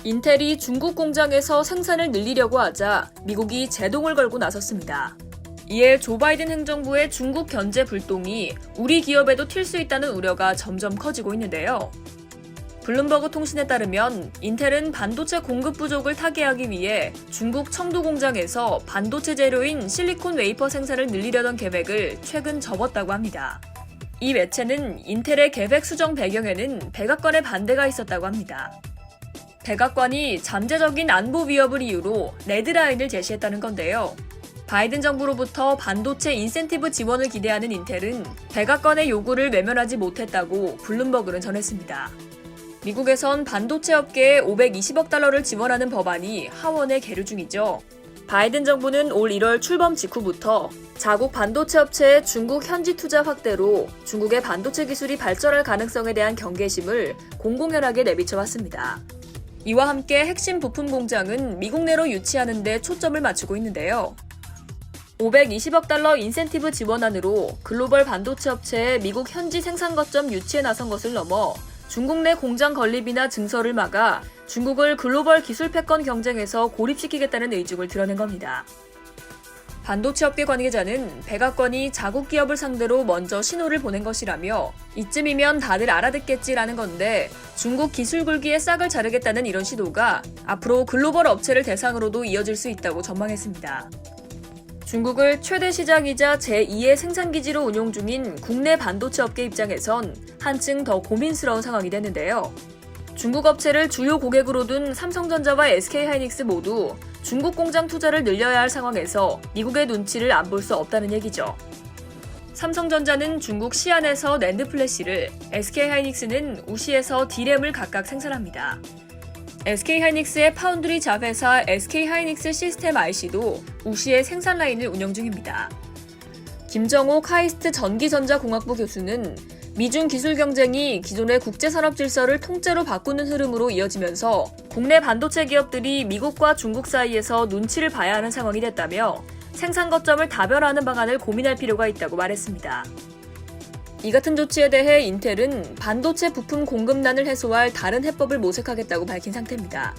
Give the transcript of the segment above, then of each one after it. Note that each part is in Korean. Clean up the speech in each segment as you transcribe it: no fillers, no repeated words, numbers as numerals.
인텔이 중국 공장에서 생산을 늘리려고 하자 미국이 제동을 걸고 나섰습니다. 이에 조 바이든 행정부의 중국 견제 불똥이 우리 기업에도 튈 수 있다는 우려가 점점 커지고 있는데요. 블룸버그 통신에 따르면 인텔은 반도체 공급 부족을 타개하기 위해 중국 청도 공장에서 반도체 재료인 실리콘 웨이퍼 생산을 늘리려던 계획을 최근 접었다고 합니다. 이 매체는 인텔의 계획 수정 배경에는 백악관의 반대가 있었다고 합니다. 백악관이 잠재적인 안보 위협을 이유로 레드라인을 제시했다는 건데요. 바이든 정부로부터 반도체 인센티브 지원을 기대하는 인텔은 백악관의 요구를 외면하지 못했다고 블룸버그는 전했습니다. 미국에선 반도체 업계에 520억 달러를 지원하는 법안이 하원에 계류 중이죠. 바이든 정부는 올 1월 출범 직후부터 자국 반도체 업체의 중국 현지 투자 확대로 중국의 반도체 기술이 발전할 가능성에 대한 경계심을 공공연하게 내비쳐왔습니다. 이와 함께 핵심 부품 공장은 미국 내로 유치하는 데 초점을 맞추고 있는데요. 520억 달러 인센티브 지원안으로 글로벌 반도체 업체의 미국 현지 생산 거점 유치에 나선 것을 넘어 중국 내 공장 건립이나 증설을 막아 중국을 글로벌 기술 패권 경쟁에서 고립시키겠다는 의중을 드러낸 겁니다. 반도체 업계 관계자는 백악관이 자국 기업을 상대로 먼저 신호를 보낸 것이라며 이쯤이면 다들 알아듣겠지라는 건데 중국 기술 굴기에 싹을 자르겠다는 이런 시도가 앞으로 글로벌 업체를 대상으로도 이어질 수 있다고 전망했습니다. 중국을 최대 시장이자 제2의 생산기지로 운용 중인 국내 반도체 업계 입장에선 한층 더 고민스러운 상황이 됐는데요. 중국 업체를 주요 고객으로 둔 삼성전자와 SK하이닉스 모두 중국 공장 투자를 늘려야 할 상황에서 미국의 눈치를 안 볼 수 없다는 얘기죠. 삼성전자는 중국 시안에서 낸드 플래시를, SK하이닉스는 우시에서 D램을 각각 생산합니다. SK하이닉스의 파운드리 자회사 SK하이닉스 시스템 IC도 우시의 생산 라인을 운영 중입니다. 김정호 카이스트 전기전자공학부 교수는 미중 기술 경쟁이 기존의 국제산업 질서를 통째로 바꾸는 흐름으로 이어지면서 국내 반도체 기업들이 미국과 중국 사이에서 눈치를 봐야 하는 상황이 됐다며 생산 거점을 다변화하는 방안을 고민할 필요가 있다고 말했습니다. 이 같은 조치에 대해 인텔은 반도체 부품 공급난을 해소할 다른 해법을 모색하겠다고 밝힌 상태입니다.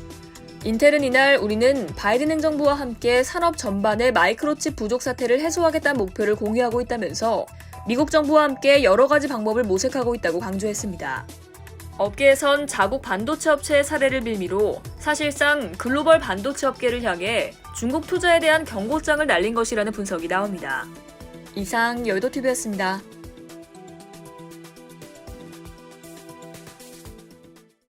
인텔은 이날 우리는 바이든 행정부와 함께 산업 전반의 마이크로칩 부족 사태를 해소하겠다는 목표를 공유하고 있다면서 미국 정부와 함께 여러 가지 방법을 모색하고 있다고 강조했습니다. 업계에선 자국 반도체 업체의 사례를 빌미로 사실상 글로벌 반도체 업계를 향해 중국 투자에 대한 경고장을 날린 것이라는 분석이 나옵니다. 이상 여의도TV였습니다.